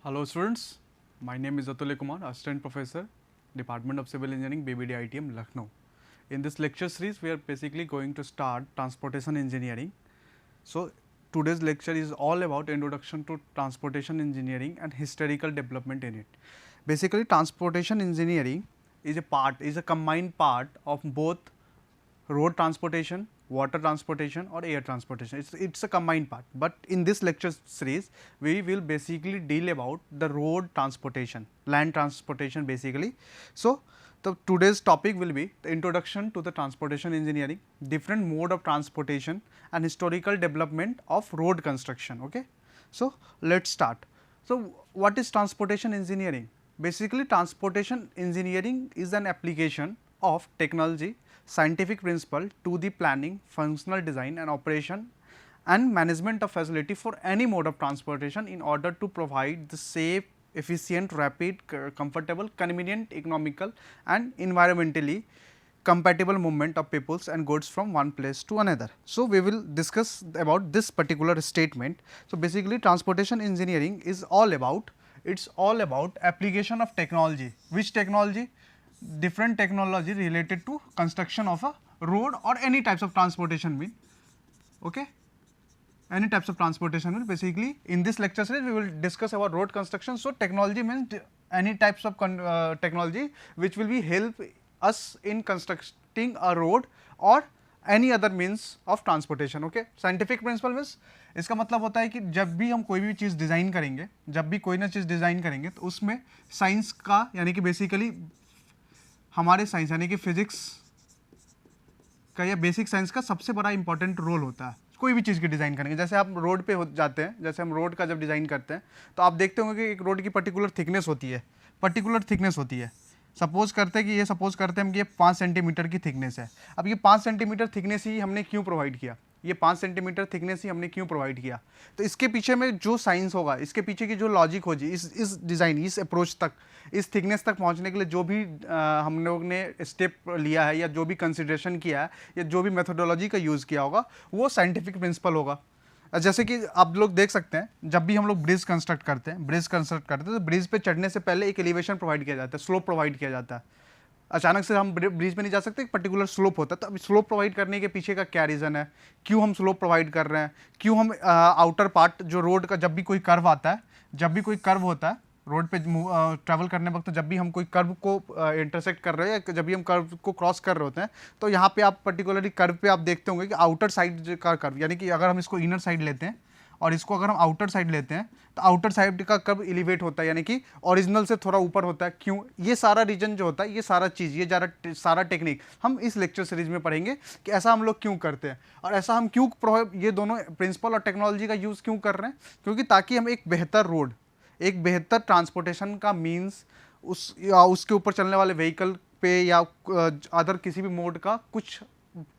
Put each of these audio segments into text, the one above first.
Hello students, my name is Atulya Kumar, Assistant Professor, Department of Civil Engineering, BBD ITM, Lucknow. In this lecture series, we are basically going to start transportation engineering. So, today's lecture is all about introduction to transportation engineering and historical development in it. Basically, transportation engineering is a combined part of both road transportation, water transportation or air transportation. It's a combined part, but in this lecture series we will basically deal about the road transportation, land transportation basically. So, the today's topic will be the introduction to the transportation engineering, different mode of transportation and historical development of road construction. Okay. So, let us start. So, what is transportation engineering? Basically, transportation engineering is an application of technology, scientific principle to the planning, functional design and operation and management of facility for any mode of transportation in order to provide the safe, efficient, rapid, comfortable, convenient, economical and environmentally compatible movement of peoples and goods from one place to another. So, we will discuss about this particular statement. So, basically transportation engineering is all about, it's all about application of technology. Which technology? Different technology related to construction of a road or any types of transportation mean. Okay, any types of transportation will basically in this lecture series we will discuss about road construction. So, technology means any types of technology which will be help us in constructing a road or any other means of transportation. Okay, scientific principle means इसका मतलब होता है कि जब भी हम कोई भी चीज़ डिज़ाइन करेंगे, जब भी कोई ना चीज़ डिज़ाइन करेंगे तो उसमें साइंस का यानी कि बेसिकली हमारे साइंस यानी कि फिजिक्स का या बेसिक साइंस का सबसे बड़ा इंपॉर्टेंट रोल होता है कोई भी चीज़ की डिज़ाइन करेंगे। जैसे आप रोड पे हो जाते हैं, जैसे हम रोड का जब डिज़ाइन करते हैं तो आप देखते होंगे कि एक रोड की पर्टिकुलर थिकनेस होती है, सपोज करते हैं कि ये सपोज करते हैं हम कि ये 5 सेंटीमीटर की थिकनेस है। अब ये 5 सेंटीमीटर थिकनेस ही हमने क्यों प्रोवाइड किया, ये 5 सेंटीमीटर थिकनेस ही हमने क्यों प्रोवाइड किया? तो इसके पीछे में जो साइंस होगा, इसके पीछे की जो लॉजिक होगी, इस डिज़ाइन, इस अप्रोच तक, इस थिकनेस तक पहुंचने के लिए जो भी हम लोग ने स्टेप लिया है या जो भी कंसिडरेशन किया है या जो भी मेथोडोलॉजी का यूज़ किया होगा वो साइंटिफिक प्रिंसिपल होगा। जैसे कि आप लोग देख सकते हैं, जब भी हम लोग ब्रिज कंस्ट्रक्ट करते हैं तो ब्रिज पे चढ़ने से पहले एक एलिवेशन प्रोवाइड किया जाता है, स्लोप प्रोवाइड किया जाता है। अचानक से हम ब्रिज पे नहीं जा सकते, एक पर्टिकुलर स्लोप होता है। तो अब स्लोप प्रोवाइड करने के पीछे का क्या रीज़न है, क्यों हम स्लोप प्रोवाइड कर रहे हैं, क्यों हम आउटर पार्ट जो रोड का जब भी कोई कर्व आता है, जब भी कोई कर्व होता है रोड पे ट्रैवल करने वक्त, जब भी हम कोई कर्व को इंटरसेक्ट कर रहे हैं या जब भी हम कर्व को क्रॉस कर रहे होते हैं तो यहाँ पे आप पर्टिकुलरली कर्व पे आप देखते होंगे कि आउटर साइड का कर्व, यानी कि अगर हम इसको इनर साइड लेते हैं और इसको अगर हम आउटर साइड लेते हैं तो आउटर साइड का कर्व एलिवेट होता है, यानी कि ओरिजिनल से थोड़ा ऊपर होता है। क्यों? ये सारा रीजन जो होता है, ये सारा चीज़, ये सारा टेक्निक हम इस लेक्चर सीरीज में पढ़ेंगे कि ऐसा हम लोग क्यों करते हैं और ऐसा हम क्यों ये दोनों प्रिंसिपल और टेक्नोलॉजी का यूज़ क्यों कर रहे हैं, क्योंकि ताकि हम एक बेहतर रोड, एक बेहतर ट्रांसपोर्टेशन का मीन्स उसके ऊपर चलने वाले व्हीकल पे या अदर किसी भी मोड का कुछ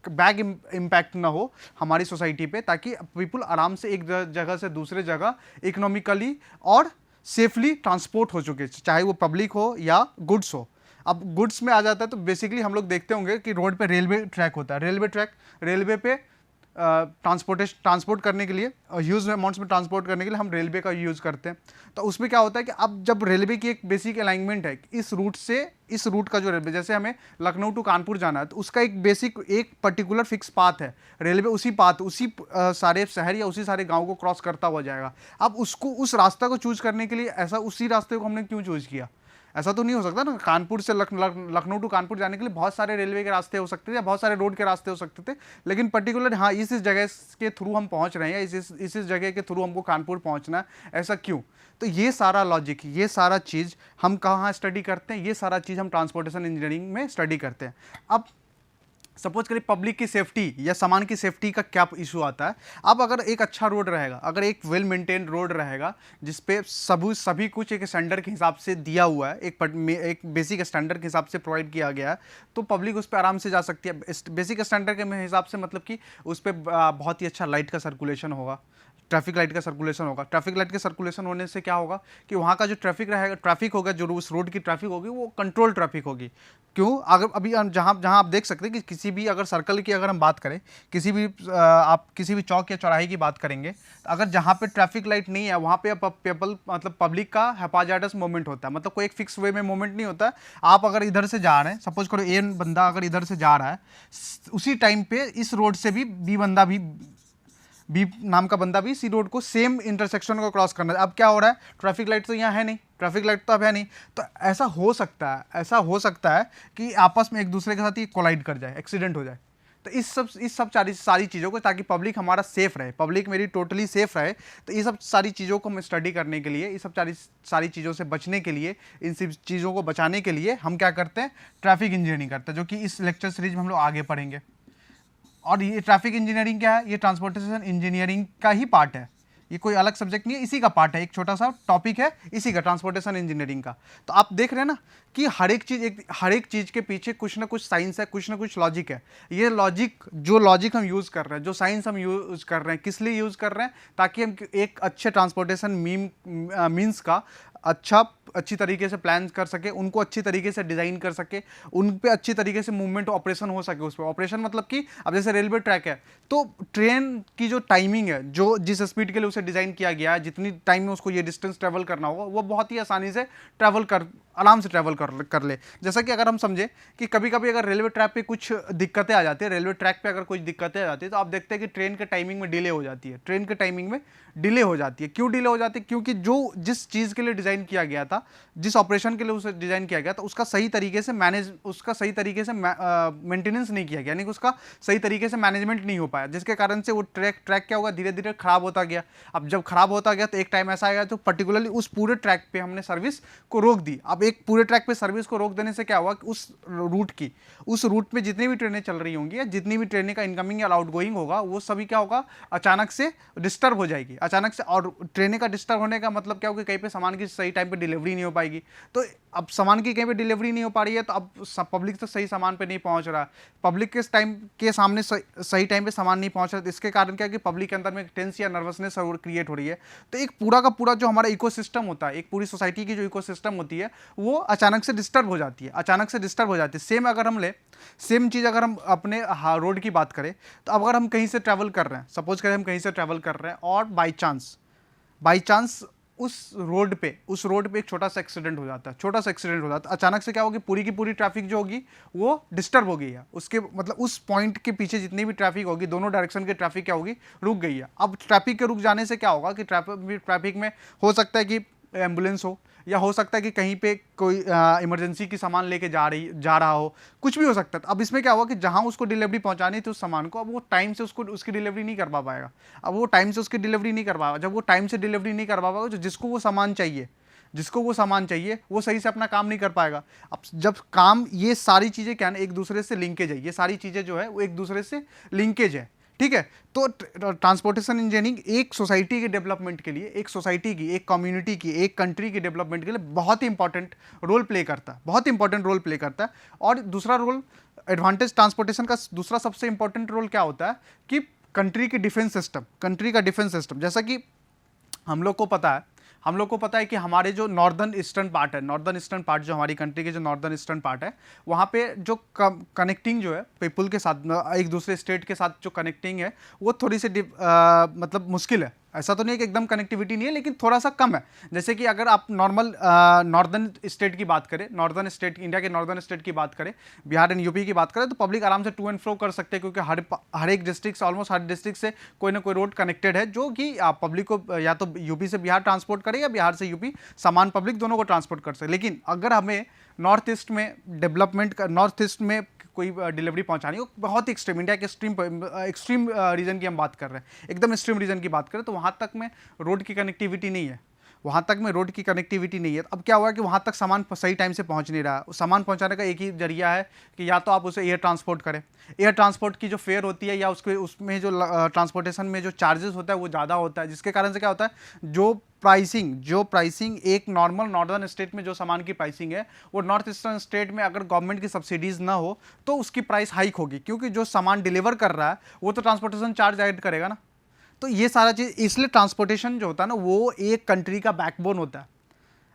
बैक इम्पैक्ट ना हो हमारी सोसाइटी पे, ताकि पीपल आराम से एक जगह से दूसरे जगह इकोनॉमिकली और सेफली ट्रांसपोर्ट हो चुके, चाहे वो पब्लिक हो या गुड्स हो। अब गुड्स में आ जाता है तो बेसिकली हम लोग देखते होंगे कि रोड पे रेलवे ट्रैक होता है, रेलवे पे ट्रांसपोर्ट करने के लिए, ह्यूज अमाउंट्स में ट्रांसपोर्ट करने के लिए हम रेलवे का यूज़ करते हैं। तो उसमें क्या होता है कि अब जब रेलवे की एक बेसिक अलाइनमेंट है, इस रूट से इस रूट का जो रेलवे, जैसे हमें लखनऊ टू कानपुर जाना है तो उसका एक बेसिक एक पर्टिकुलर फिक्स पाथ है, रेलवे उसी सारे शहर या उसी सारे गाँव को क्रॉस करता हुआ जाएगा। अब उसको उस रास्ता को चूज करने के लिए ऐसा उसी रास्ते को हमने क्यों चूज किया? ऐसा तो नहीं हो सकता ना, कानपुर से लखनऊ टू कानपुर जाने के लिए बहुत सारे रेलवे के रास्ते हो सकते थे या बहुत सारे रोड के रास्ते हो सकते थे, लेकिन पर्टिकुलर हाँ इस जगह के थ्रू हम पहुंच रहे हैं या इस जगह के थ्रू हमको कानपुर पहुंचना है, ऐसा क्यों? तो ये सारा लॉजिक, ये सारा चीज़ हम कहाँ स्टडी करते हैं, ये सारा चीज़ हम ट्रांसपोर्टेशन इंजीनियरिंग में स्टडी करते हैं। अब सपोज करिए पब्लिक की सेफ्टी या सामान की सेफ्टी का क्या इशू आता है। अब अगर एक अच्छा रोड रहेगा, अगर एक वेल मेंटेन रोड रहेगा जिसपे सभी कुछ एक स्टैंडर्ड के हिसाब से दिया हुआ है, एक बेसिक स्टैंडर्ड के हिसाब से प्रोवाइड किया गया है, तो पब्लिक उस पर आराम से जा सकती है। बेसिक स्टैंडर्ड के हिसाब से मतलब कि उस पर बहुत ही अच्छा लाइट का सर्कुलेशन होगा, ट्रैफिक लाइट का सर्कुलेशन होगा। ट्रैफिक लाइट के सर्कुलेशन होने से क्या होगा कि वहाँ का जो ट्रैफिक रहेगा, ट्रैफिक होगा, जो उस रोड की ट्रैफिक होगी वो कंट्रोल ट्रैफिक होगी। क्यों? अगर अभी जहाँ जहाँ आप देख सकते हैं कि किसी भी अगर सर्कल की अगर हम बात करें, किसी भी आप किसी भी चौक या चौराहे की बात करेंगे, तो अगर जहाँ पे ट्रैफिक लाइट नहीं है वहाँ पे पीपल मतलब पब्लिक का हैपाजार्डस मूवमेंट होता है, मतलब कोई एक फिक्स वे में मूवमेंट नहीं होता है। आप अगर इधर से जा रहे हैं, सपोज करो ए बंदा अगर इधर से जा रहा है, उसी टाइम पे इस रोड से भी बी नाम का बंदा भी इसी रोड को सेम इंटरसेक्शन को क्रॉस करना है। अब क्या हो रहा है, ट्रैफिक लाइट तो यहाँ है नहीं, ट्रैफिक लाइट तो अब है नहीं, तो ऐसा हो सकता है कि आपस में एक दूसरे के साथ ही कोलाइड कर जाए, एक्सीडेंट हो जाए। तो इस सब सारी चीज़ों को, ताकि पब्लिक हमारा सेफ रहे, पब्लिक मेरी टोटली सेफ रहे, तो ये सब सारी चीज़ों को हम स्टडी करने के लिए, ये सब सारी चीज़ों से बचने के लिए, इन सब चीज़ों को बचाने के लिए हम क्या करते हैं, ट्रैफिक इंजीनियरिंग करते हैं, जो कि इस लेक्चर सीरीज में हम लोग आगे पढ़ेंगे। और ये ट्रैफिक इंजीनियरिंग क्या है, ये ट्रांसपोर्टेशन इंजीनियरिंग का ही पार्ट है, ये कोई अलग सब्जेक्ट नहीं है, इसी का पार्ट है, एक छोटा सा टॉपिक है इसी का, ट्रांसपोर्टेशन इंजीनियरिंग का। तो आप देख रहे हैं ना कि हर एक चीज़ के पीछे कुछ ना कुछ साइंस है, कुछ ना कुछ लॉजिक है। ये लॉजिक हम यूज़ कर रहे हैं, जो साइंस हम यूज़ कर रहे हैं, किस लिए यूज़ कर रहे हैं, ताकि हम एक अच्छे ट्रांसपोर्टेशन मीन्स का अच्छी तरीके से प्लान कर सके, उनको अच्छी तरीके से डिज़ाइन कर सके, उन पे अच्छी तरीके से मूवमेंट ऑपरेशन हो सके। उस पर ऑपरेशन मतलब कि अब जैसे रेलवे ट्रैक है, तो ट्रेन की जो टाइमिंग है, जो जिस स्पीड के लिए उसे डिज़ाइन किया गया है, जितनी टाइम में उसको ये डिस्टेंस ट्रैवल करना होगा, वो बहुत ही आसानी से आराम से ट्रैवल कर ले। जैसा कि अगर हम समझे कि कभी कभी अगर रेलवे ट्रैक पे कुछ दिक्कतें आ जाती है, रेलवे ट्रैक पे अगर कुछ दिक्कतें आ जाती है, तो आप देखते हैं कि ट्रेन के टाइमिंग में डिले हो जाती है, क्यों डिले हो जाती है? क्योंकि जिस चीज़ के लिए डिज़ाइन किया गया था, जिस ऑपरेशन के लिए उसे डिज़ाइन किया गया था, उसका सही तरीके से मेंटेनेंस नहीं किया गया, यानी कि उसका सही तरीके से मैनेजमेंट नहीं हो पाया, जिसके कारण से वो ट्रैक क्या होगा, धीरे धीरे खराब होता गया। अब जब खराब होता गया तो एक टाइम ऐसा आएगा तो पर्टिकुलरली उस पूरे ट्रैक पे हमने सर्विस को रोक दी। अब एक पूरे ट्रैक पे सर्विस को रोक देने से क्या हुआ कि उस रूट में जितनी भी ट्रेनें चल रही होंगी या जितनी भी ट्रेनें का इनकमिंग या आउटगोइंग होगा, वो सभी क्या होगा, अचानक से डिस्टर्ब हो जाएगी, अचानक से। और ट्रेनें का डिस्टर्ब होने का मतलब क्या होगा, कहीं पे सामान की सही टाइम पे डिलीवरी नहीं हो पाएगी। तो अब सामान की कहीं पे डिलीवरी नहीं हो पा रही है, तो अब पब्लिक तो सही सामान पे नहीं पहुंच रहा, पब्लिक के टाइम के सामने सही टाइम पे सामान नहीं पहुंच रहा, तो इसके कारण क्या है कि पब्लिक के अंदर में टेंस या नर्वसनेस क्रिएट हो रही है। तो एक पूरा का पूरा जो हमारा इकोसिस्टम होता है, एक पूरी सोसाइटी की जो इकोसिस्टम होती है, वो अचानक से डिस्टर्ब हो जाती है। सेम चीज़ अगर हम अपने रोड की बात करें, तो अब अगर हम कहीं से ट्रैवल कर रहे हैं, सपोज करें हम कहीं से ट्रैवल कर रहे हैं और बाई चांस उस रोड पे एक छोटा सा एक्सीडेंट हो जाता है, अचानक से क्या होगी, पूरी की पूरी ट्रैफिक जो होगी वो डिस्टर्ब हो गई है, उसके मतलब उस पॉइंट के पीछे जितनी भी ट्रैफिक होगी, दोनों डायरेक्शन की ट्रैफिक क्या होगी, रुक गई है। अब ट्रैफिक के रुक जाने से क्या होगा कि ट्रैफिक में हो सकता है कि एम्बुलेंस हो, या हो सकता है कि कहीं पे कोई इमरजेंसी की सामान लेके जा रहा हो, कुछ भी हो सकता है। तो अब इसमें क्या हुआ कि जहां उसको डिलीवरी पहुंचानी थी उस सामान को, अब वो टाइम से उसकी डिलीवरी नहीं कर पाएगा। जब वो टाइम से डिलीवरी नहीं कर पाएगा, तो जिसको वो सामान चाहिए वो सही से अपना काम नहीं कर पाएगा। अब जब काम, ये सारी चीज़ें क्या है, एक दूसरे से लिंकेज है, ये सारी चीज़ें जो है वो एक दूसरे से लिंकेज है, ठीक है। तो ट्रांसपोर्टेशन इंजीनियरिंग एक सोसाइटी के डेवलपमेंट के लिए, एक सोसाइटी की, एक कम्युनिटी की, एक कंट्री के डेवलपमेंट के लिए बहुत ही इंपॉर्टेंट रोल प्ले करता है। और दूसरा रोल, एडवांटेज ट्रांसपोर्टेशन का दूसरा सबसे इंपॉर्टेंट रोल क्या होता है कि कंट्री का डिफेंस सिस्टम। जैसा कि हम लोग को पता है कि हमारे जो नॉर्दर्न ईस्टर्न पार्ट जो हमारी कंट्री के जो नॉर्दर्न ईस्टर्न पार्ट है, वहाँ पे जो कनेक्टिंग जो है पीपल के साथ, एक दूसरे स्टेट के साथ जो कनेक्टिंग है, वो थोड़ी सी मतलब मुश्किल है। ऐसा तो नहीं कि एकदम कनेक्टिविटी नहीं है, लेकिन थोड़ा सा कम है। जैसे कि अगर आप नॉर्मल नॉर्दर्न स्टेट की बात करें, इंडिया के नॉर्दर्न स्टेट की बात करें, बिहार एंड यूपी की बात करें, तो पब्लिक आराम से टू एंड फ्रो कर सकते हैं, क्योंकि हर एक डिस्ट्रिक्ट से, ऑलमोस्ट हर डिस्ट्रिक्ट से कोई ना कोई रोड कनेक्टेड है, जो कि पब्लिक को या तो यूपी से बिहार ट्रांसपोर्ट करे या बिहार से यूपी, सामान पब्लिक दोनों को ट्रांसपोर्ट कर सके। लेकिन अगर हमें नॉर्थ ईस्ट में कोई डिलीवरी पहुंचानी हो, बहुत ही एक्सट्रीम, इंडिया के एक्सट्रीम रीजन की हम बात कर रहे हैं, एकदम एक्सट्रीम रीजन की बात करें, तो वहाँ तक में रोड की कनेक्टिविटी नहीं है। अब क्या हुआ कि वहाँ तक सामान सही टाइम से पहुँच नहीं रहा। सामान पहुँचाने का एक ही जरिया है कि या तो आप उसे एयर ट्रांसपोर्ट करें, एयर ट्रांसपोर्ट की जो फेयर होती है, या उसमें जो ट्रांसपोर्टेशन में जो चार्जेस होता है वो ज़्यादा होता है, जिसके कारण से क्या होता है, जो प्राइसिंग एक नॉर्मल नॉर्दर्न स्टेट में जो सामान की प्राइसिंग है, वो नॉर्थ ईस्टर्न स्टेट में अगर गवर्नमेंट की सब्सिडीज ना हो तो उसकी प्राइस हाइक होगी, क्योंकि जो सामान डिलीवर कर रहा है वो तो ट्रांसपोर्टेशन चार्ज ऐड करेगा ना। तो ये सारा चीज़, इसलिए ट्रांसपोर्टेशन जो होता है ना वो एक कंट्री का बैकबोन होता है।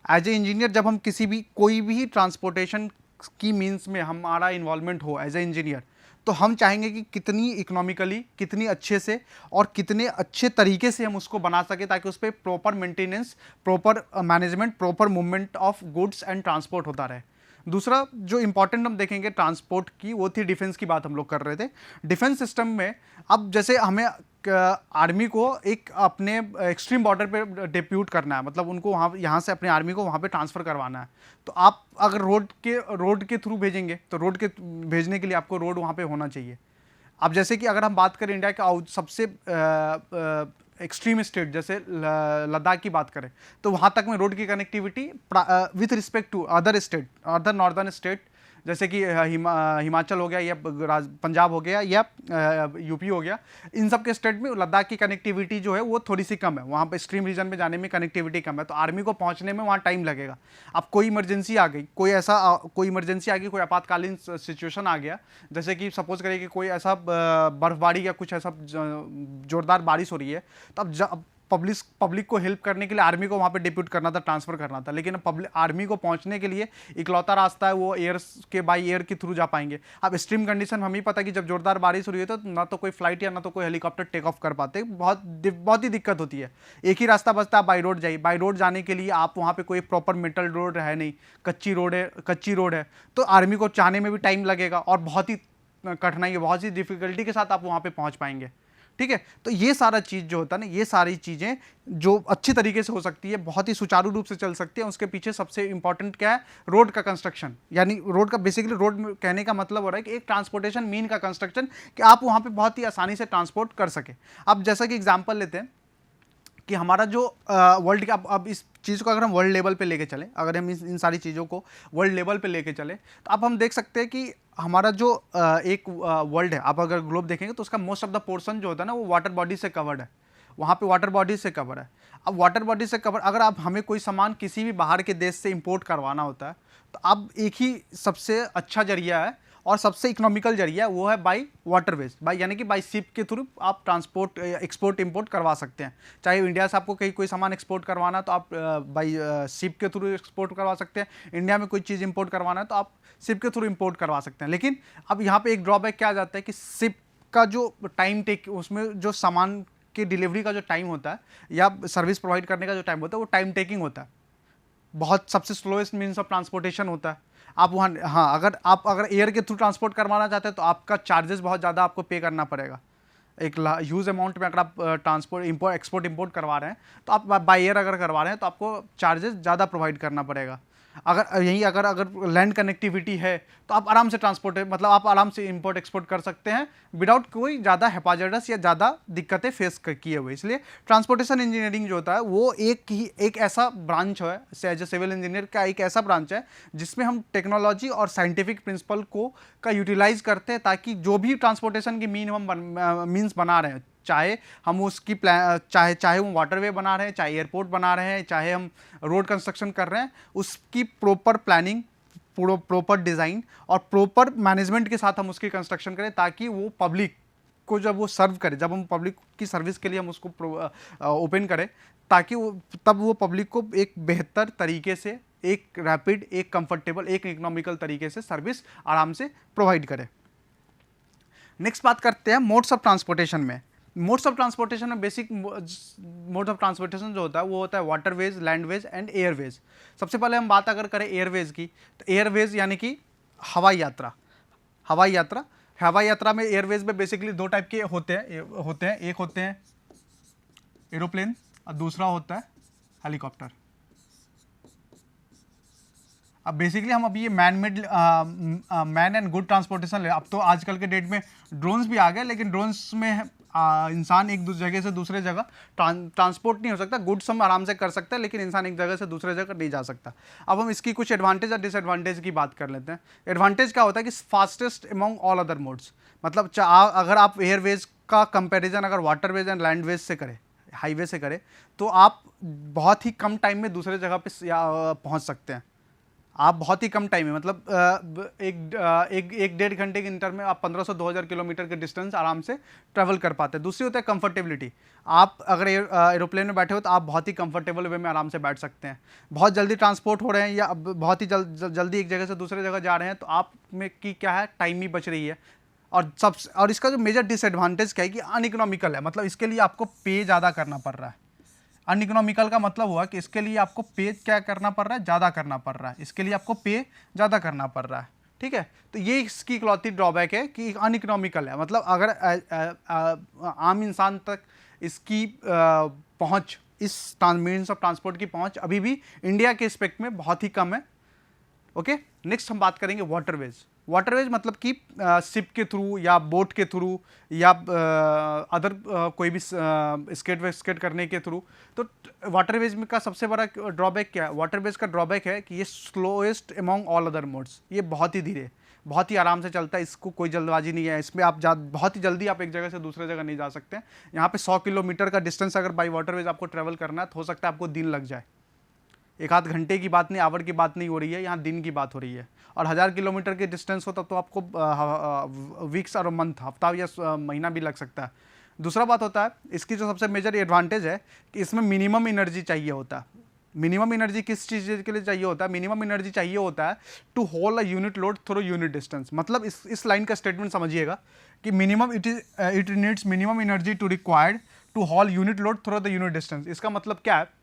एज ए इंजीनियर जब हम किसी भी कोई भी ट्रांसपोर्टेशन की मीन्स में हमारा इन्वॉल्वमेंट हो एज ए इंजीनियर, तो हम चाहेंगे कि कितनी इकोनॉमिकली, कितनी अच्छे से और कितने अच्छे तरीके से हम उसको बना सके ताकि उस पर proper maintenance, proper management, proper movement of goods and transport होता रहे। दूसरा जो इंपॉर्टेंट हम देखेंगे ट्रांसपोर्ट की, वो थी डिफेंस की बात हम लोग कर रहे थे। डिफेंस सिस्टम में अब जैसे हमें आर्मी को एक अपने एक्सट्रीम बॉर्डर पे डिप्यूट करना है, मतलब उनको वहाँ, यहाँ से अपनी आर्मी को वहाँ पे ट्रांसफ़र करवाना है, तो आप अगर रोड के थ्रू भेजेंगे तो रोड के भेजने के लिए आपको रोड वहाँ पे होना चाहिए। अब जैसे कि अगर हम बात करें इंडिया के सबसे एक्सट्रीम स्टेट जैसे लद्दाख की बात करें, तो वहाँ तक में रोड की connectivity with respect to other state, other northern state जैसे कि हिमाचल हो गया या पंजाब हो गया या यूपी हो गया, इन सब के स्टेट में लद्दाख की कनेक्टिविटी जो है वो थोड़ी सी कम है, वहाँ पे एक्सट्रीम रीजन में जाने में कनेक्टिविटी कम है, तो आर्मी को पहुँचने में वहाँ टाइम लगेगा। अब कोई इमरजेंसी आ गई, कोई इमरजेंसी आ गई, कोई आपातकालीन सिचुएशन आ गया, जैसे कि सपोज करिए कि कोई ऐसा बर्फबारी या कुछ ऐसा जोरदार बारिश हो रही है, तो अब पब्लिक को हेल्प करने के लिए आर्मी को वहाँ पे डिप्यूट करना था, ट्रांसफ़र करना था, लेकिन आर्मी को पहुँचने के लिए इकलौता रास्ता है वो बाई एयर के थ्रू जा पाएंगे। अब एक्सट्रीम कंडीशन हमें पता है कि जब जोरदार बारिश हो रही है तो ना तो कोई फ्लाइट या ना तो कोई हेलीकॉप्टर टेक ऑफ कर पाते, बहुत ही दिक्कत होती है। एक ही रास्ता बचता है, बाई रोड जाइए। बाई रोड जाने के लिए आप वहाँ पर कोई प्रॉपर मेटल रोड है नहीं, कच्ची रोड है, तो आर्मी को चाहने में भी टाइम लगेगा और बहुत ही कठिनाई, बहुत ही डिफिकल्टी के साथ आप वहाँ पर पहुँच पाएंगे। ठीक है, तो ये सारा चीज़ जो होता है ना, ये सारी चीज़ें जो अच्छी तरीके से हो सकती है, बहुत ही सुचारू रूप से चल सकती है, उसके पीछे सबसे इंपॉर्टेंट क्या है? रोड का कंस्ट्रक्शन। यानी रोड का बेसिकली, रोड कहने का मतलब हो रहा है कि एक ट्रांसपोर्टेशन मीन का कंस्ट्रक्शन, कि आप वहाँ पे बहुत ही आसानी से ट्रांसपोर्ट कर सके। अब जैसा कि एग्जाम्पल लेते हैं कि हमारा जो वर्ल्ड का, अब इस चीज़ को अगर हम वर्ल्ड लेवल पे लेके चलें, अगर हम इन सारी चीज़ों को वर्ल्ड लेवल पे लेके चलें, तो अब हम देख सकते हैं कि हमारा जो एक वर्ल्ड है, आप अगर ग्लोब देखेंगे तो उसका मोस्ट ऑफ द पोर्शन जो होता है ना वो वाटर बॉडी से कवर्ड है, वहाँ पे वाटर बॉडी से कवर है। अब वाटर बॉडी से कवर, अगर आप हमें कोई सामान किसी भी बाहर के देश से इंपोर्ट करवाना होता है, तो अब एक ही सबसे अच्छा जरिया है और सबसे इकोनॉमिकल जरिया है, वो है बाई वाटरवेज, यानी कि बाई शिप के थ्रू आप ट्रांसपोर्ट, एक्सपोर्ट इंपोर्ट करवा सकते हैं। चाहे इंडिया से आपको कहीं कोई सामान एक्सपोर्ट करवाना तो आप बाई शिप के थ्रू एक्सपोर्ट करवा सकते हैं, इंडिया में कोई चीज़ इंपोर्ट करवाना है तो आप शिप के थ्रू इंपोर्ट करवा सकते हैं। लेकिन अब यहाँ पे एक ड्रॉबैक क्या आ जाता है कि शिप का जो टाइम उसमें जो सामान की डिलीवरी का जो टाइम होता है या सर्विस प्रोवाइड करने का जो टाइम होता है वो टाइम टेकिंग होता है, बहुत सबसे स्लोएस्ट मीन्स ऑफ ट्रांसपोर्टेशन होता है। आप वहाँ, हाँ, अगर एयर के थ्रू ट्रांसपोर्ट करवाना चाहते हैं तो आपका चार्जेस बहुत ज़्यादा आपको पे करना पड़ेगा, एक ह्यूज अमाउंट में। अगर आप ट्रांसपोर्ट एक्सपोर्ट इंपोर्ट करवा रहे हैं तो आप बाई एयर अगर करवा रहे हैं तो आपको चार्जेस ज़्यादा प्रोवाइड करना पड़ेगा। अगर लैंड कनेक्टिविटी है तो आप आराम से आप आराम से इंपोर्ट एक्सपोर्ट कर सकते हैं विदाउट कोई ज़्यादा हैपाजर्डस या ज़्यादा दिक्कतें फेस किए हुए। इसलिए ट्रांसपोर्टेशन इंजीनियरिंग जो होता है वो एक ऐसा ब्रांच है, एज ए सिविल इंजीनियर का एक ऐसा ब्रांच है जिसमें हम टेक्नोलॉजी और साइंटिफिक प्रिंसिपल का यूटिलाइज करते हैं, ताकि जो भी ट्रांसपोर्टेशन की मीन्स बना रहे हैं, चाहे हम उसकी चाहे वो वाटरवे बना रहे हैं, चाहे एयरपोर्ट बना रहे हैं, चाहे हम रोड कंस्ट्रक्शन कर रहे हैं, उसकी प्रॉपर प्लानिंग, प्रॉपर डिज़ाइन और प्रॉपर मैनेजमेंट के साथ हम उसकी कंस्ट्रक्शन करें, ताकि वो पब्लिक को जब वो सर्व करे, जब हम पब्लिक की सर्विस के लिए हम उसको ओपन करें, ताकि तब वो पब्लिक को एक बेहतर तरीके से, एक रैपिड, एक कंफर्टेबल, एक इकोनॉमिकल तरीके से सर्विस आराम से प्रोवाइड करे। नेक्स्ट बात करते हैं मोड्स ऑफ ट्रांसपोर्टेशन में। मोड्स ऑफ ट्रांसपोर्टेशन में बेसिक मोड्स ऑफ ट्रांसपोर्टेशन जो होता है वो होता है वाटरवेज, लैंडवेज एंड एयरवेज। सबसे पहले हम बात अगर करें एयरवेज की, तो एयरवेज यानी कि हवाई यात्रा। हवाई यात्रा में एयरवेज में बेसिकली दो टाइप के होते हैं। एक होते हैं एरोप्लेन और दूसरा होता है हेलीकॉप्टर। अब बेसिकली हम अभी ये मैन एंड गुड ट्रांसपोर्टेशन ले, अब तो आजकल के डेट में ड्रोन्स भी आ गए, लेकिन ड्रोन्स में इंसान एक जगह से दूसरे जगह ट्रांसपोर्ट नहीं हो सकता। गुड्स हम आराम से कर सकते हैं, लेकिन इंसान एक जगह से दूसरे जगह नहीं जा सकता। अब हम इसकी कुछ एडवांटेज और डिसएडवांटेज की बात कर लेते हैं। एडवांटेज क्या होता है कि fastest among all other modes, मतलब अगर आप एयरवेज का कंपेरिजन अगर वाटरवेज एंड लैंडवेज से करें, हाईवे से करें, तो आप बहुत ही कम टाइम में दूसरे जगह पे पहुँच सकते हैं। आप बहुत ही कम टाइम में, मतलब एक डेढ़ घंटे के इंटर में आप 1500-2000 किलोमीटर के डिस्टेंस आराम से ट्रैवल कर पाते हैं। दूसरी होता है कंफर्टेबिलिटी। आप अगर एरोप्लेन में बैठे हो तो आप बहुत ही कंफर्टेबल वे में आराम से बैठ सकते हैं। बहुत जल्दी ट्रांसपोर्ट हो रहे हैं या बहुत ही जल्दी एक जगह से दूसरे जगह जा रहे हैं तो आप में की क्या है, टाइम ही बच रही है। और इसका जो मेजर डिसएडवांटेज क्या है कि अनइकोनॉमिकल है, मतलब इसके लिए आपको पे ज़्यादा करना पड़ रहा है। अनइकोनॉमिकल का मतलब हुआ कि इसके लिए आपको पे क्या करना पड़ रहा है, ज़्यादा करना पड़ रहा है, इसके लिए आपको पे ज़्यादा करना पड़ रहा है। ठीक है, तो ये इसकी इकलौती ड्रॉबैक है कि अनइकोनॉमिकल है। मतलब अगर आम इंसान तक इसकी पहुंच, इस मीन्स ऑफ ट्रांसपोर्ट की पहुंच अभी भी इंडिया के स्पेक्ट में बहुत ही कम है। ओके, नेक्स्ट हम बात करेंगे वाटरवेज। वाटरवेज मतलब कि शिप के थ्रू या बोट के थ्रू या अदर कोई भी स्केट करने के थ्रू। तो वाटरवेज में का सबसे बड़ा ड्रॉबैक क्या है? वाटरवेज का ड्रॉबैक है कि ये slowest among all other modes. ये बहुत ही धीरे, बहुत ही आराम से चलता है, इसको कोई जल्दबाजी नहीं है। इसमें आप बहुत ही जल्दी आप एक जगह से दूसरे जगह नहीं जा सकते। यहाँ पे 100 किलोमीटर का डिस्टेंस अगर बाई वाटरवेज आपको ट्रेवल करना है तो हो सकता है आपको दिन लग जाए। एक आध घंटे की बात नहीं, आवर की बात नहीं हो रही है, यहाँ दिन की बात हो रही है। और 1000 किलोमीटर के डिस्टेंस हो तब तो आपको वीक्स और मंथ, हफ्ता या महीना भी लग सकता है। दूसरा बात होता है इसकी जो सबसे मेजर एडवांटेज है कि इसमें मिनिमम एनर्जी चाहिए होता है। मिनिमम एनर्जी किस चीज़ के लिए चाहिए होता है? मिनिमम एनर्जी चाहिए होता है to hold a unit load through unit distance. मतलब इस लाइन का स्टेटमेंट समझिएगा कि minimum it needs minimum energy to required to hold unit load through the unit distance. इसका मतलब क्या है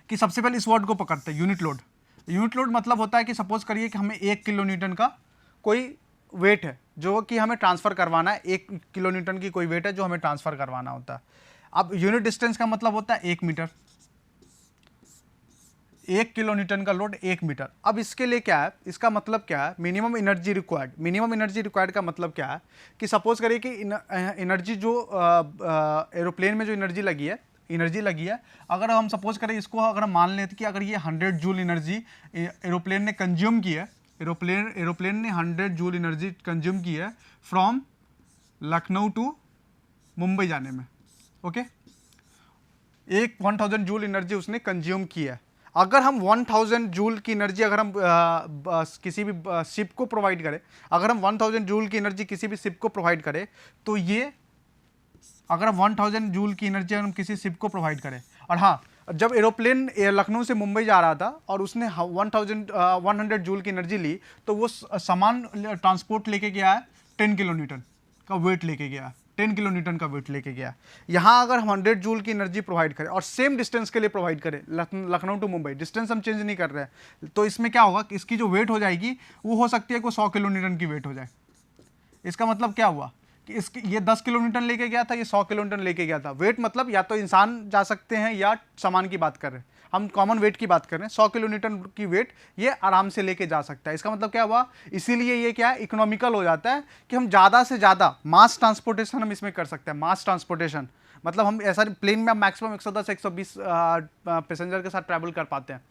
कि सबसे पहले इस वर्ड को पकड़ते हैं, यूनिट लोड। यूनिट लोड मतलब होता है कि सपोज करिए कि हमें 1 किलो न्यूटन का कोई वेट है जो कि हमें ट्रांसफ़र करवाना है। 1 किलो न्यूटन की कोई वेट है जो हमें ट्रांसफ़र करवाना होता है। अब यूनिट डिस्टेंस का मतलब होता है 1 मीटर। 1 किलो न्यूटन का लोड 1 मीटर। अब इसके लिए क्या है, इसका मतलब क्या है? Minimum energy required. Minimum energy required का मतलब क्या है कि सपोज करिए कि एनर्जी जो एरोप्लेन में जो एनर्जी लगी है, अगर हम सपोज करें इसको, अगर हम मान लेते कि अगर ये 100 जूल एनर्जी एरोप्लेन ने कंज्यूम की है, एरोप्लेन ने 100 जूल एनर्जी कंज्यूम की है फ्रॉम लखनऊ टू मुंबई जाने में। ओके, 1000 जूल एनर्जी उसने कंज्यूम की है। अगर हम 1000 जूल की एनर्जी अगर हम किसी भी शिप को प्रोवाइड करें, अगर हम 1000 जूल की एनर्जी किसी भी शिप को प्रोवाइड करें तो ये, अगर 1000 जूल की एनर्जी हम किसी शिप को प्रोवाइड करें, और हाँ, जब एरोप्लेन लखनऊ से मुंबई जा रहा था और उसने 100 जूल की एनर्जी ली तो वो सामान ट्रांसपोर्ट लेके गया है 10 किलो न्यूटन का वेट लेके गया, 10 किलो न्यूटन का वेट लेके गया। यहाँ अगर हम 100 जूल की एनर्जी प्रोवाइड करें और सेम डिस्टेंस के लिए प्रोवाइड करें, लखनऊ टू मुंबई, डिस्टेंस हम चेंज नहीं कर रहे हैं, तो इसमें क्या होगा कि इसकी जो वेट हो जाएगी वो हो सकती है कि 100 किलो न्यूटन की वेट हो जाए। इसका मतलब क्या हुआ कि ये 10 किलो न्यूटन लेके गया था, ये 100 किलो न्यूटन लेके गया था। वेट मतलब या तो इंसान जा सकते हैं या सामान की बात कर रहे हैं, हम कॉमन वेट की बात कर रहे हैं। 100 किलो न्यूटन की वेट ये आराम से लेके जा सकता है। इसका मतलब क्या हुआ, इसीलिए ये क्या है, इकोनॉमिकल हो जाता है कि हम ज़्यादा से ज़्यादा मास ट्रांसपोर्टेशन हम इसमें कर सकते हैं। मास ट्रांसपोर्टेशन मतलब हम ऐसा प्लेन में मैक्सिमम 110-120 पैसेंजर के साथ ट्रैवल कर पाते हैं।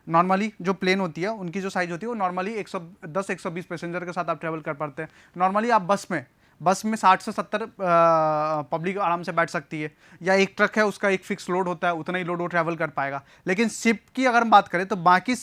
नॉर्मली जो प्लेन होती है उनकी जो साइज होती है वो नॉर्मली 110-120 पैसेंजर के साथ आप ट्रैवल कर पाते हैं। नॉर्मली आप बस में 60 से 70 पब्लिक आराम से बैठ सकती है, या एक ट्रक है उसका एक फिक्स लोड होता है, उतना ही लोड वो ट्रैवल कर पाएगा। लेकिन शिप की अगर हम बात करें तो बाकी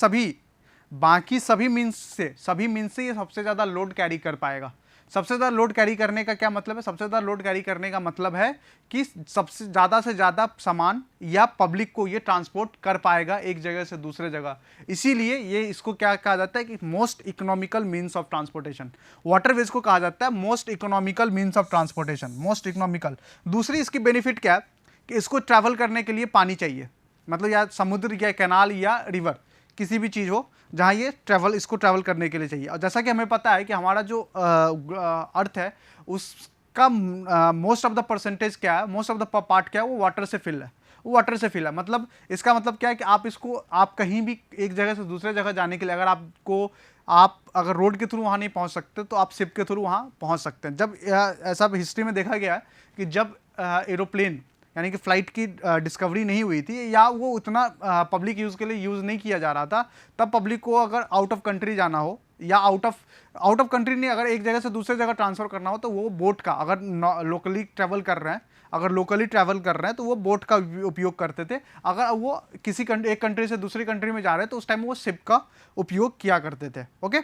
सभी मीन्स से ये सबसे ज़्यादा लोड कैरी कर पाएगा। सबसे ज़्यादा लोड कैरी करने का क्या मतलब है? सबसे ज़्यादा लोड कैरी करने का मतलब है कि सबसे ज़्यादा से ज़्यादा सामान या पब्लिक को ये ट्रांसपोर्ट कर पाएगा एक जगह से दूसरे जगह। इसीलिए ये इसको क्या कहा जाता है कि most economical means of transportation. Waterways को कहा जाता है most economical means of transportation, most economical. दूसरी इसकी बेनिफिट क्या है कि इसको ट्रैवल करने के लिए पानी चाहिए, मतलब या समुद्र या कैनाल या रिवर, किसी भी चीज़ हो जहाँ ये इसको ट्रैवल करने के लिए चाहिए। और जैसा कि हमें पता है कि हमारा जो अर्थ है उसका मोस्ट ऑफ द परसेंटेज क्या है, मोस्ट ऑफ द पार्ट क्या है, वो वाटर से फिल है, वो वाटर से फिल है। मतलब इसका मतलब क्या है कि आप कहीं भी एक जगह से दूसरे जगह जाने के लिए आप अगर रोड के थ्रू वहाँ नहीं पहुँच सकते तो आप शिप के थ्रू वहाँ पहुँच सकते हैं। जब ऐसा हिस्ट्री में देखा गया है कि जब एरोप्लेन यानी कि फ़्लाइट की डिस्कवरी नहीं हुई थी या वो उतना पब्लिक यूज़ के लिए यूज़ नहीं किया जा रहा था, तब पब्लिक को अगर आउट ऑफ कंट्री जाना हो या आउट ऑफ कंट्री नहीं, अगर एक जगह से दूसरे जगह ट्रांसफ़र करना हो तो वो बोट का, अगर लोकली ट्रैवल कर रहे हैं, अगर लोकली ट्रैवल कर रहे हैं तो वो बोट का उपयोग करते थे, अगर वो एक कंट्री से दूसरी कंट्री में जा रहे हैं तो उस टाइम वो शिप का उपयोग किया करते थे। Okay,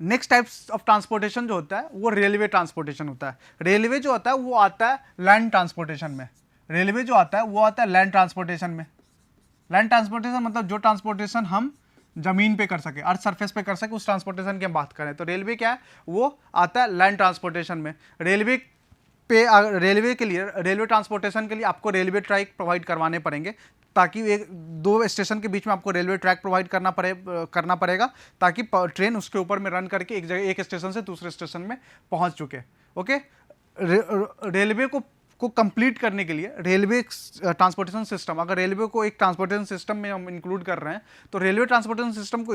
next types of transportation जो होता है वो रेलवे ट्रांसपोर्टेशन होता है। रेलवे जो होता है वो आता है लैंड ट्रांसपोर्टेशन में। रेलवे जो आता है वो आता है लैंड ट्रांसपोर्टेशन में। लैंड ट्रांसपोर्टेशन मतलब जो ट्रांसपोर्टेशन हम जमीन पे कर सके, अर्थ सरफेस पे कर सके, उस ट्रांसपोर्टेशन की हम बात करें तो रेलवे क्या है, वो आता है लैंड ट्रांसपोर्टेशन में। रेलवे के लिए, रेलवे ट्रांसपोर्टेशन के लिए आपको रेलवे ट्रैक प्रोवाइड करवाने पड़ेंगे, ताकि एक दो स्टेशन के बीच में आपको रेलवे ट्रैक प्रोवाइड करना पड़ेगा, ताकि ट्रेन उसके ऊपर में रन करके एक स्टेशन से दूसरे स्टेशन में पहुंच चुके। ओके, रेलवे को कंप्लीट करने के लिए रेलवे ट्रांसपोर्टेशन सिस्टम, अगर रेलवे को एक ट्रांसपोर्टेशन सिस्टम में हम इंक्लूड कर रहे हैं तो रेलवे ट्रांसपोर्टेशन सिस्टम को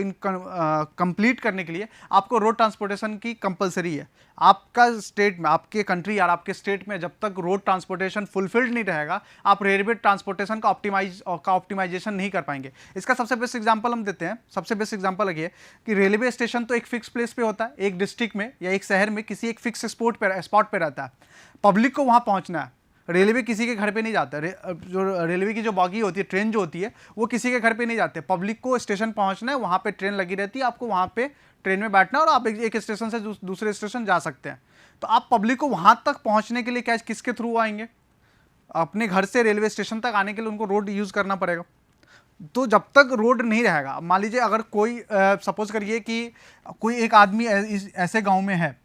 कंप्लीट करने के लिए आपको रोड ट्रांसपोर्टेशन की कंपलसरी है। आपका स्टेट में, आपके कंट्री या आपके स्टेट में जब तक रोड ट्रांसपोर्टेशन फुलफिल्ड नहीं रहेगा, आप रेलवे ट्रांसपोर्टेशन का ऑप्टिमाइजेशन नहीं कर पाएंगे। इसका सबसे बेस्ट एग्जांपल हम देते हैं। सबसे बेस्ट एग्जांपल ये कि रेलवे स्टेशन तो एक फिक्स प्लेस पे होता है, एक डिस्ट्रिक्ट में या एक शहर में किसी एक फिक्स स्पॉट पे रहता है। पब्लिक को वहाँ पहुँचना है, रेलवे किसी के घर पे नहीं जाता। जो रेलवे की जो बॉगी होती है, ट्रेन जो होती है, वो किसी के घर पे नहीं जाते। पब्लिक को स्टेशन पहुंचना है, वहाँ पे ट्रेन लगी रहती है, आपको वहाँ पे ट्रेन में बैठना है और आप एक स्टेशन से दूसरे स्टेशन जा सकते हैं। तो आप पब्लिक को वहाँ तक पहुँचने के लिए क्या किसके थ्रू आएंगे? अपने घर से रेलवे स्टेशन तक आने के लिए उनको रोड यूज़ करना पड़ेगा। तो जब तक रोड नहीं रहेगा, मान लीजिए अगर कोई सपोज करिए कि कोई एक आदमी ऐसे गाँव में है,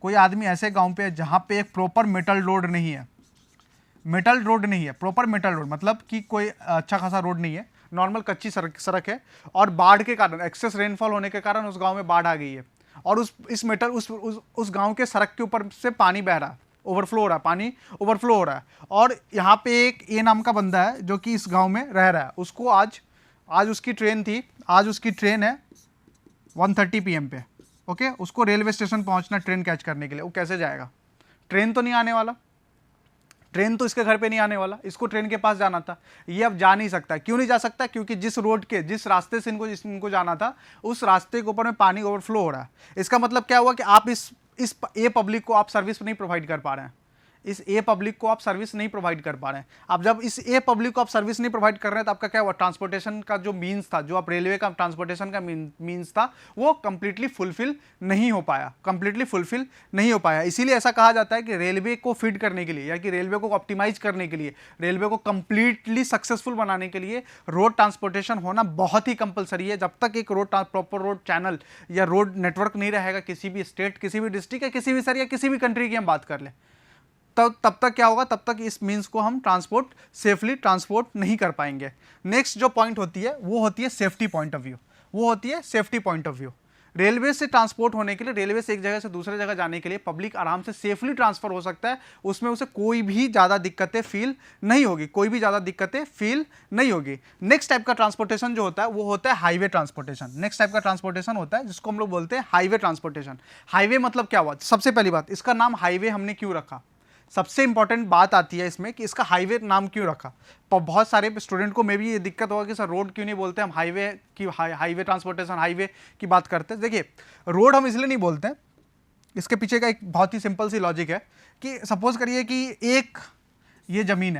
कोई आदमी ऐसे गाँव पे है जहाँ पे एक प्रॉपर मेटल रोड नहीं है, मेटल रोड नहीं है, प्रॉपर मेटल रोड मतलब कि कोई अच्छा खासा रोड नहीं है, नॉर्मल कच्ची सड़क है, और बाढ़ के कारण, एक्सेस रेनफॉल होने के कारण उस गांव में बाढ़ आ गई है, और उस गांव के सड़क के ऊपर से पानी बह रहा है, ओवरफ्लो हो रहा है, पानी ओवरफ्लो हो रहा है। और यहाँ पे एक ए नाम का बंदा है जो कि इस गाँव में रह रहा है। उसको आज उसकी ट्रेन थी, आज उसकी ट्रेन है 1:30 PM पे। ओके, उसको रेलवे स्टेशन पहुँचना ट्रेन कैच करने के लिए। वो कैसे जाएगा? ट्रेन तो नहीं आने वाला, ट्रेन तो इसके घर पे नहीं आने वाला, इसको ट्रेन के पास जाना था। ये अब जा नहीं सकता। क्यों नहीं जा सकता? क्योंकि जिस रास्ते से इनको जाना था, उस रास्ते के ऊपर में पानी ओवरफ्लो हो रहा है। इसका मतलब क्या हुआ कि आप इस ए पब्लिक को आप सर्विस नहीं प्रोवाइड कर पा रहे हैं। इस ए पब्लिक को आप सर्विस नहीं प्रोवाइड कर पा रहे हैं। अब जब इस ए पब्लिक को आप सर्विस नहीं प्रोवाइड कर रहे हैं तो आपका क्या हुआ? ट्रांसपोर्टेशन का जो मीन्स था, जो आप रेलवे का ट्रांसपोर्टेशन का मीन्स था, वो कंप्लीटली फुलफिल नहीं हो पाया। इसीलिए ऐसा कहा जाता है कि रेलवे को फीड करने के लिए या कि रेलवे को ऑप्टिमाइज करने के लिए, रेलवे को कंप्लीटली सक्सेसफुल बनाने के लिए रोड ट्रांसपोर्टेशन होना बहुत ही कंपलसरी है। जब तक एक प्रॉपर रोड चैनल या रोड नेटवर्क नहीं रहेगा, किसी भी स्टेट, किसी भी डिस्ट्रिक्ट या किसी भी शहर या किसी भी कंट्री की हम बात कर लें, तब तक क्या होगा? तब तक इस मीन्स को हम सेफली ट्रांसपोर्ट नहीं कर पाएंगे। नेक्स्ट जो पॉइंट होती है वो होती है safety point of view. Railway से ट्रांसपोर्ट होने के लिए, रेलवे से एक जगह से दूसरे जगह जाने के लिए पब्लिक आराम से सेफली ट्रांसफर हो सकता है। उसमें उसे कोई भी ज़्यादा दिक्कतें फील नहीं होगी। नेक्स्ट टाइप का ट्रांसपोर्टेशन जो होता है वो होता है हाईवे ट्रांसपोर्टेशन। नेक्स्ट टाइप का ट्रांसपोर्टेशन होता है जिसको हम लोग बोलते हैं हाईवे ट्रांसपोर्टेशन। हाईवे मतलब क्या हुआ? सबसे पहली बात, इसका नाम हाईवे हमने क्यों रखा? सबसे इंपॉर्टेंट बात आती है इसमें कि इसका हाईवे नाम क्यों रखा। बहुत सारे स्टूडेंट को मे भी ये दिक्कत होगा कि सर रोड क्यों नहीं बोलते हम, हाईवे ट्रांसपोर्टेशन, हाईवे की बात करते हैं। देखिए, रोड हम इसलिए नहीं बोलते हैं, इसके पीछे का एक बहुत ही सिंपल सी लॉजिक है कि सपोज करिए कि ये ज़मीन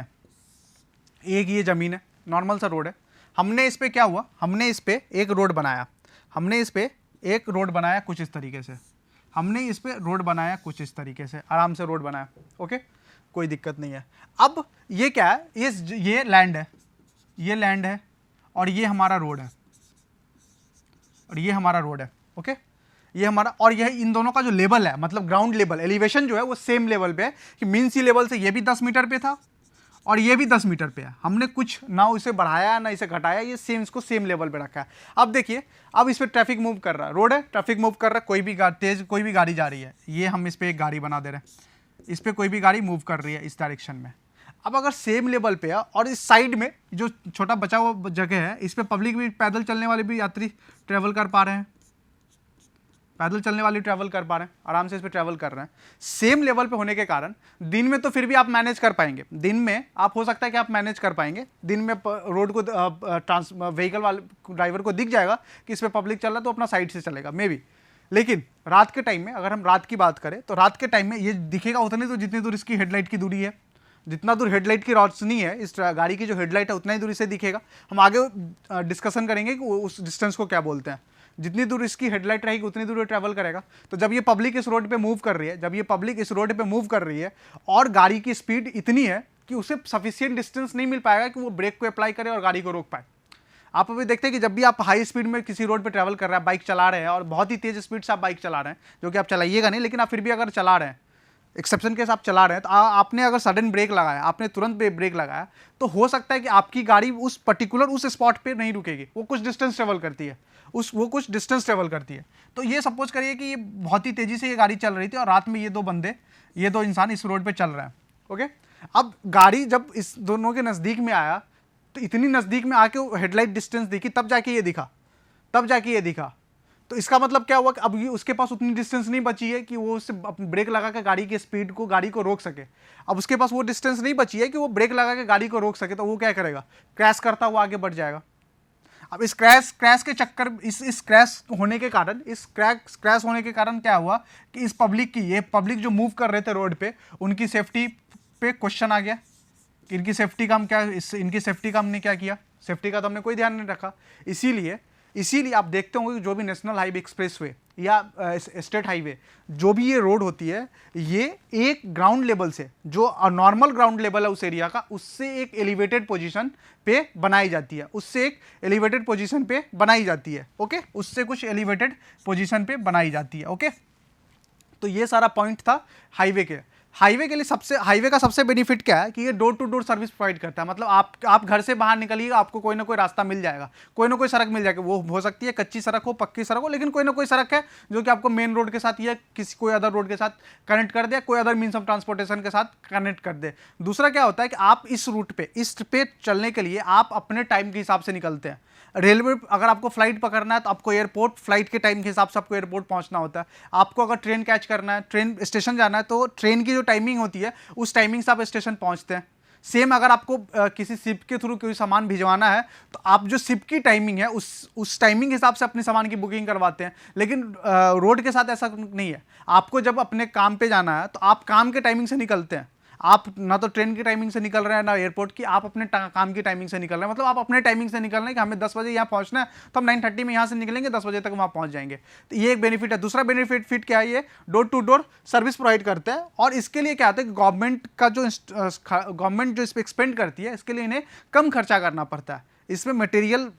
है, नॉर्मल सा रोड है। हमने इस पर क्या हुआ? हमने इस पर एक रोड बनाया कुछ इस तरीके से। आराम से रोड बनाया। ओके, कोई दिक्कत नहीं है। अब ये क्या है? ये लैंड है और ये हमारा रोड है। ओके, ये हमारा, और यह इन दोनों का जो लेवल है, मतलब ग्राउंड लेवल, एलिवेशन जो है वो सेम लेवल पे है कि मीन सी लेवल से ये भी 10 मीटर पे था और ये भी 10 मीटर पे है। हमने कुछ ना इसे बढ़ाया ना इसे घटाया, ये इसको सेम लेवल पे रखा है। अब देखिए, अब इस पे ट्रैफिक मूव कर रहा है, रोड है, ट्रैफिक मूव कर रहा है, कोई भी गाड़ी जा रही है। ये हम इस पे एक गाड़ी बना दे रहे हैं, इस पे कोई भी गाड़ी मूव कर रही है इस डायरेक्शन में। अब अगर सेम लेवल पे है और इस साइड में जो छोटा बचा हुआ जगह है, इस पे पब्लिक भी, पैदल चलने वाले भी यात्री ट्रैवल कर पा रहे हैं, आराम से इस पे ट्रैवल कर रहे हैं। सेम लेवल पे होने के कारण दिन में तो फिर भी आप मैनेज कर पाएंगे, दिन में आप हो सकता है कि आप मैनेज कर पाएंगे। दिन में रोड को व्हीकल वाले ड्राइवर को दिख जाएगा कि इस पे पब्लिक चल रहा है तो अपना साइड से चलेगा मे बी। लेकिन रात के टाइम में अगर हम रात की बात करें तो रात के टाइम में ये दिखेगा उतनी दूर जितनी दूर इसकी हेडलाइट की दूरी है, जितना दूर हेडलाइट की रोशनी है इस गाड़ी की जो हेडलाइट है उतना ही दूरी से दिखेगा। हम आगे डिस्कशन करेंगे कि उस डिस्टेंस को क्या बोलते हैं। जितनी दूर इसकी हेडलाइट रहेगी उतनी दूर ट्रैवल करेगा। तो जब ये पब्लिक इस रोड पे मूव कर रही है, जब ये पब्लिक इस रोड पे मूव कर रही है और गाड़ी की स्पीड इतनी है कि उसे सफिशिएंट डिस्टेंस नहीं मिल पाएगा कि वो ब्रेक को अप्लाई करे और गाड़ी को रोक पाए। आप अभी देखते हैं कि जब भी आप हाई स्पीड में किसी रोड पे ट्रैवल कर रहे हैं, बाइक चला रहे हैं और बहुत ही तेज स्पीड से आप बाइक चला रहे हैं, जो कि आप चलाइएगा नहीं, लेकिन आप फिर भी अगर चला रहे हैं, एक्सेप्शन के साथ चला रहे हैं, तो आपने अगर सडन ब्रेक लगाया, आपने तुरंत ब्रेक लगाया, तो हो सकता है कि आपकी गाड़ी उस पर्टिकुलर उस स्पॉट पे नहीं रुकेगी, वो कुछ डिस्टेंस ट्रेवल करती है, वो कुछ डिस्टेंस ट्रेवल करती है। तो ये सपोज करिए कि ये बहुत ही तेजी से ये गाड़ी चल रही थी और रात में ये दो इंसान इस रोड पे चल रहे हैं। ओके, अब गाड़ी जब इस दोनों के नज़दीक में आया तो इतनी नज़दीक में आके हेडलाइट डिस्टेंस दिखी, तब जाके ये दिखा। तो इसका मतलब क्या हुआ कि अब ये उसके पास उतनी डिस्टेंस नहीं बची है कि वो उससे ब्रेक लगा के गाड़ी को रोक सके। अब उसके पास वो डिस्टेंस नहीं बची है कि वो ब्रेक लगा के गाड़ी को रोक सके, तो वो क्या करेगा, क्रैश करता हुआ आगे बढ़ जाएगा। अब इस क्रैश के चक्कर इस क्रैश होने के कारण क्या हुआ कि इस पब्लिक जो मूव कर रहे थे रोड पे, उनकी सेफ्टी पे क्वेश्चन आ गया। इनकी सेफ्टी का हमने क्या किया, सेफ्टी का तो हमने कोई ध्यान नहीं रखा। इसीलिए आप देखते होंगे कि जो भी नेशनल हाईवे एक्सप्रेसवे या स्टेट हाईवे, जो भी ये रोड होती है, ये एक ग्राउंड लेवल से, जो नॉर्मल ग्राउंड लेवल है उस एरिया का, उससे एक एलिवेटेड पोजीशन पे बनाई जाती है, ओके, उससे कुछ एलिवेटेड पोजीशन पे बनाई जाती है। ओके, तो ये सारा पॉइंट था हाईवे के लिए। हाईवे का सबसे बेनिफिट क्या है कि ये door to door service provide करता है। मतलब आप घर से बाहर निकलिएगा, आपको कोई ना कोई रास्ता मिल जाएगा, कोई ना कोई सड़क मिल जाएगी। वो हो सकती है कच्ची सड़क हो, पक्की सड़क हो, लेकिन कोई ना कोई सड़क है जो कि आपको मेन रोड के साथ या कोई अदर रोड के साथ कनेक्ट कर दे, कोई अदर मीन्स ऑफ ट्रांसपोर्टेशन के साथ कनेक्ट कर दे। दूसरा क्या होता है कि आप इस रूट पे चलने के लिए आप अपने टाइम के हिसाब से निकलते हैं। रेलवे, अगर आपको फ्लाइट पकड़ना है तो आपको फ्लाइट के टाइम के हिसाब से आपको एयरपोर्ट पहुंचना होता है। आपको अगर ट्रेन कैच करना है, ट्रेन स्टेशन जाना है, तो ट्रेन की जो टाइमिंग होती है उस टाइमिंग से आप स्टेशन पहुंचते हैं। सेम अगर आपको किसी शिप के थ्रू कोई सामान भिजवाना है तो आप जो शिप की टाइमिंग है उस टाइमिंग के हिसाब से अपने सामान की बुकिंग करवाते हैं। लेकिन रोड के साथ ऐसा नहीं है। आपको जब अपने काम पे जाना है तो आप काम के टाइमिंग से निकलते हैं। आप ना तो ट्रेन की टाइमिंग से निकल रहे हैं ना एयरपोर्ट की, आप अपने काम की टाइमिंग से निकल रहे हैं। मतलब आप अपने टाइमिंग से निकल रहे हैं कि हमें 10 बजे यहाँ पहुँचना है, तो हम 9:30 में यहाँ से निकलेंगे, 10 बजे तक वहाँ पहुँच जाएंगे। तो ये एक बेनिफिट है। दूसरा बेनिफिट क्या है, ये door to door service provide करते हैं। और इसके लिए क्या होता है कि गवर्नमेंट जो इस पर एक्सपेंड करती है, इसके लिए इन्हें कम खर्चा करना पड़ता है। इसमें material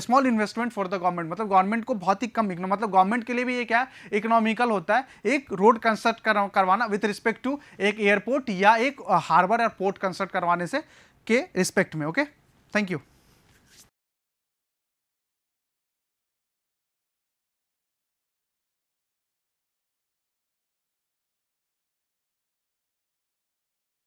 small investment for the government, मतलब गवर्नमेंट को बहुत ही कम, मतलब गवर्नमेंट के लिए भी ये क्या इकोनॉमिकल होता है एक रोड कंस्ट्रक्ट करवाना विद रिस्पेक्ट टू एक एयरपोर्ट या एक हार्बर या पोर्ट कंस्ट्रक्ट करवाने से के रिस्पेक्ट में। Okay, thank you.